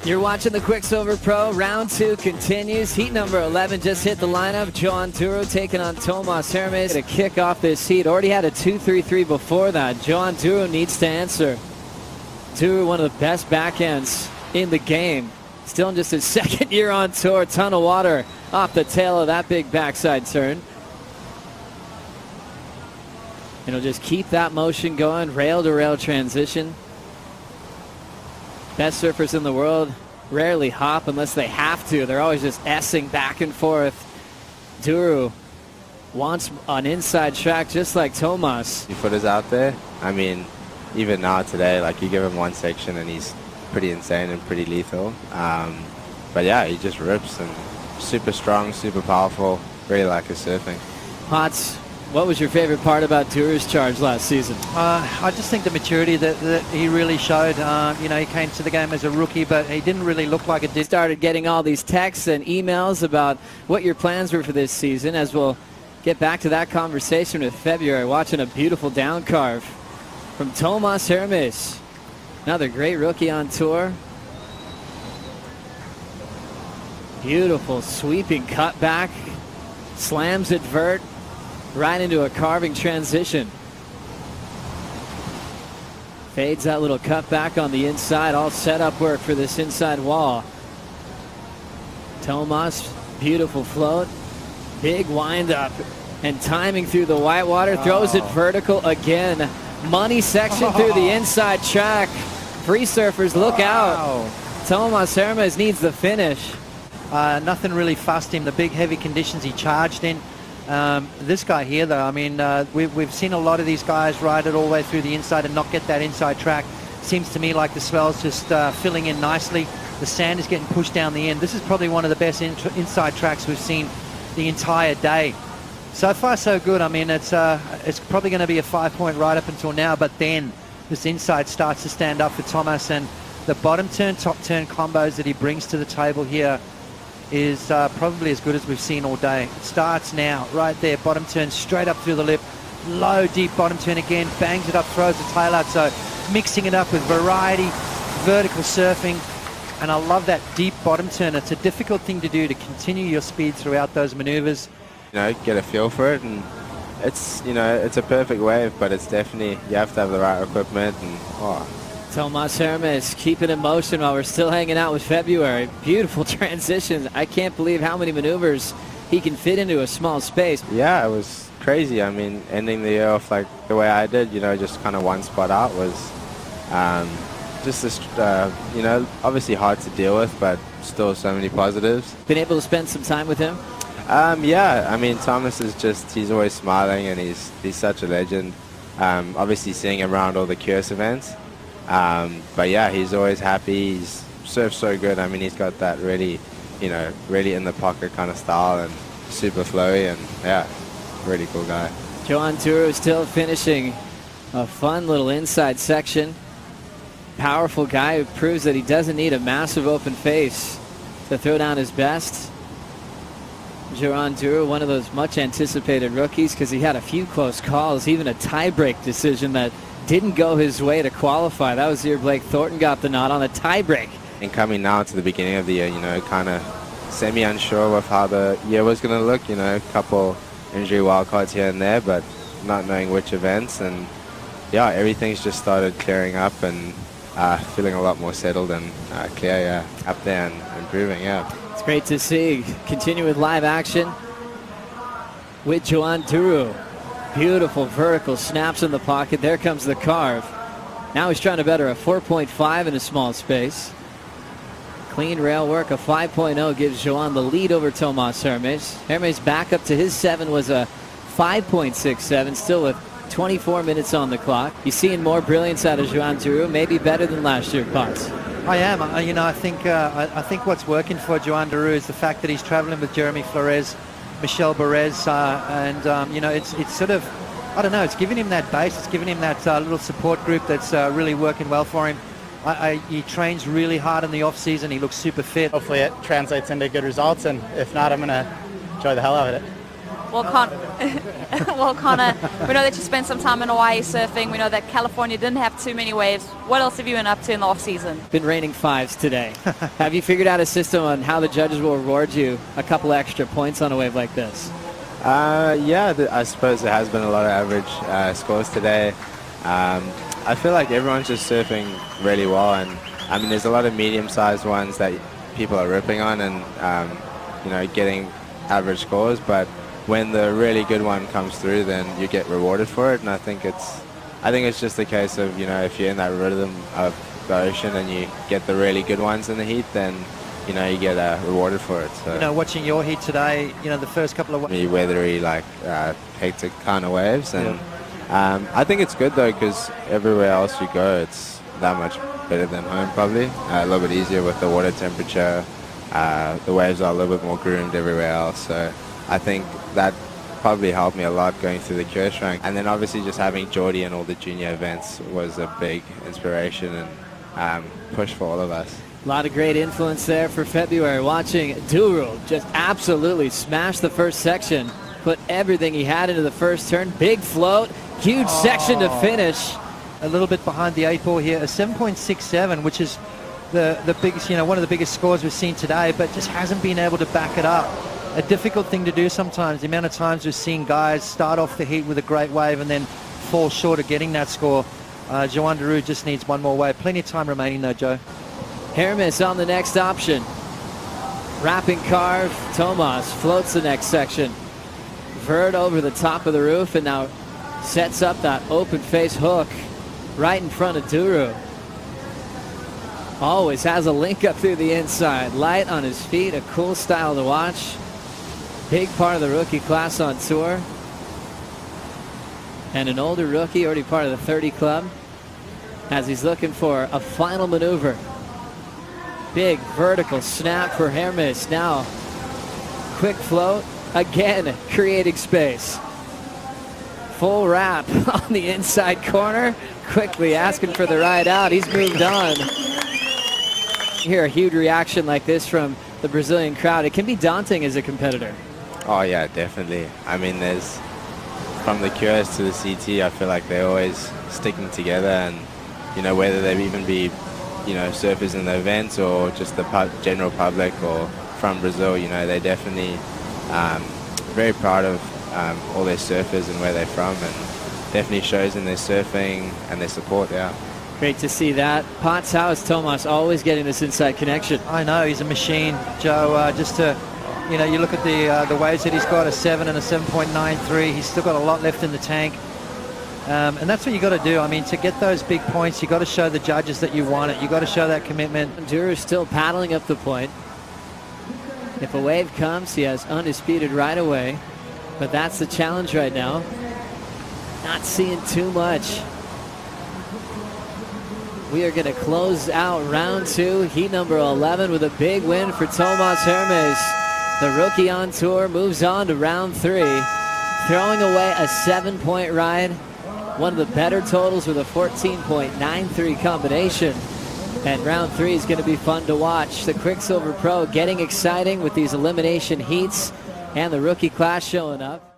You're watching the Quiksilver Pro. Round 2 continues. Heat number 11 just hit the lineup. Joan Duru taking on Tomas Hermes to kick off this heat. Already had a 2-3-3 before that. Joan Duru needs to answer. Duru, one of the best backhands in the game. Still in just his second year on tour. Ton of water off the tail of that big backside turn. And he'll just keep that motion going. Rail to rail transition. Best surfers in the world rarely hop unless they have to. They're always just S-ing back and forth. Duru wants an inside track just like Tomas. He footers out there. I mean, even now today, like you give him one section and he's pretty insane and pretty lethal. But yeah, he just rips and super strong, super powerful. Really like his surfing. Hots, what was your favorite part about Duru's charge last season? I just think the maturity that he really showed. You know, he came to the game as a rookie, but he didn't really look like it did. Started getting all these texts and emails about what your plans were for this season, as we'll get back to that conversation with February. Watching a beautiful down carve from Tomas Hermes. Another great rookie on tour. Beautiful sweeping cutback. Slams it vert. Right into a carving transition. Fades that little cutback on the inside. All setup work for this inside wall. Tomas, beautiful float. Big wind up. And timing through the whitewater. Throws it vertical again. Money section through the inside track. Free surfers, look out. Tomas Hermes needs the finish. Nothing really fussed him. The big heavy conditions he charged in. This guy here, though, I mean, we've seen a lot of these guys ride it all the way through the inside and not get that inside track. Seems to me like the swell's just filling in nicely. The sand is getting pushed down the end. This is probably one of the best inside tracks we've seen the entire day. So far, so good. I mean, it's probably going to be a 5-point ride up until now, but then this inside starts to stand up for Tomas, and the bottom turn, top turn combos that he brings to the table here is probably as good as we've seen all day. It starts now, right there, bottom turn straight up through the lip, low, deep bottom turn again, bangs it up, throws the tail out, so mixing it up with variety, vertical surfing, and I love that deep bottom turn. It's a difficult thing to do, to continue your speed throughout those maneuvers. You know, get a feel for it, and it's, you know, it's a perfect wave, but it's definitely, you have to have the right equipment, and Tomas Hermes keeping in motion while we're still hanging out with February. Beautiful transitions. I can't believe how many maneuvers he can fit into a small space. Yeah, it was crazy. I mean, ending the year off like the way I did, you know, just kind of one spot out was just this, you know, obviously hard to deal with, but still so many positives. Been able to spend some time with him? Yeah, I mean, Thomas is just, he's always smiling, and he's such a legend. Obviously seeing him around all the Curious events. But yeah, he's always happy. He's surfs so good. I mean, he's got that really, you know, really in the pocket kind of style, and super flowy, and yeah, really cool guy. Joan Duru still finishing a fun little inside section. Powerful guy who proves that he doesn't need a massive open face to throw down his best. Joan Duru, one of those much anticipated rookies, because he had a few close calls, even a tie-break decision that didn't go his way to qualify. That was the year Blake Thornton got the nod on a tie-break. And coming now to the beginning of the year, you know, kind of semi-unsure of how the year was going to look, you know, a couple injury wildcards here and there, but not knowing which events. And yeah, everything's just started clearing up, and feeling a lot more settled and clear, yeah, up there and improving, yeah. It's great to see. Continue with live action with Joan Duru. Beautiful vertical snaps in the pocket. There comes the carve. Now he's trying to better a 4.5 in a small space. Clean rail work. A 5.0 gives Joan the lead over Tomas Hermes. Hermes back up to his 7 was a 5.67, still with 24 minutes on the clock. You seeing more brilliance out of Joan Duru, maybe better than last year, Potts? I am. You know, I think what's working for Joan Duru is the fact that he's traveling with Jeremy Flores, Michel Perez, and you know, it's sort of, I don't know, it's giving him that base, it's giving him that little support group that's really working well for him. He trains really hard in the off season. He looks super fit. Hopefully it translates into good results, and if not, I'm going to enjoy the hell out of it. Well, well, Connor, we know that you spent some time in Hawaii surfing. We know that California didn't have too many waves. What else have you been up to in the off-season? Been raining fives today. Have you figured out a system on how the judges will reward you a couple extra points on a wave like this? Yeah, I suppose there has been a lot of average scores today. I feel like everyone's just surfing really well, and I mean there's a lot of medium-sized ones that people are ripping on and getting average scores, but when the really good one comes through, then you get rewarded for it. And I think it's just a case of, if you're in that rhythm of the ocean and you get the really good ones in the heat, then you get rewarded for it. So watching your heat today, the first couple of weathery, hectic kind of waves, and I think it's good though, because everywhere else you go, it's that much better than home probably. A little bit easier with the water temperature. The waves are a little bit more groomed everywhere else, so I think that probably helped me a lot going through the cure rank. And then obviously just having Geordie and all the junior events was a big inspiration and push for all of us. A lot of great influence there for February. Watching Duru just absolutely smash the first section, put everything he had into the first turn. Big float, huge section to finish. A little bit behind the 8 ball here, a 7.67, which is the biggest, one of the biggest scores we've seen today, but just hasn't been able to back it up. A difficult thing to do sometimes. The amount of times we've seen guys start off the heat with a great wave and then fall short of getting that score. Joan Duru just needs one more wave. Plenty of time remaining though, Joe. Hermes on the next option. Wrapping carve. Tomas floats the next section. Vert over the top of the roof and now sets up that open face hook right in front of Duru. Always has a link up through the inside. Light on his feet, a cool style to watch. Big part of the rookie class on tour. And an older rookie, already part of the 30 club, as he's looking for a final maneuver. Big vertical snap for Hermes. Now, quick float, again, creating space. Full wrap on the inside corner. Quickly asking for the ride out. He's moved on. You hear a huge reaction like this from the Brazilian crowd. It can be daunting as a competitor. Oh yeah, definitely. I mean, there's from the QS to the CT, I feel like they're always sticking together, and whether they even be surfers in the events or just the general public or from Brazil, they definitely very proud of all their surfers and where they're from, and definitely shows in their surfing and their support. Yeah. Great to see that. Potts, how is Tomas always getting this inside connection? I know, he's a machine, Joe. Just to, you look at the waves that he's got, a 7 and a 7.93. He's still got a lot left in the tank. And that's what you got to do. I mean, to get those big points, you got to show the judges that you want it. You got to show that commitment. Duru still paddling up the point. If a wave comes, he has undisputed right away. But that's the challenge right now. Not seeing too much. We are going to close out round 2, heat number 11, with a big win for Tomas Hermes. The rookie on tour moves on to round 3, throwing away a 7-point ride. One of the better totals with a 14.93 combination. And round 3 is going to be fun to watch. The Quiksilver Pro getting exciting with these elimination heats and the rookie class showing up.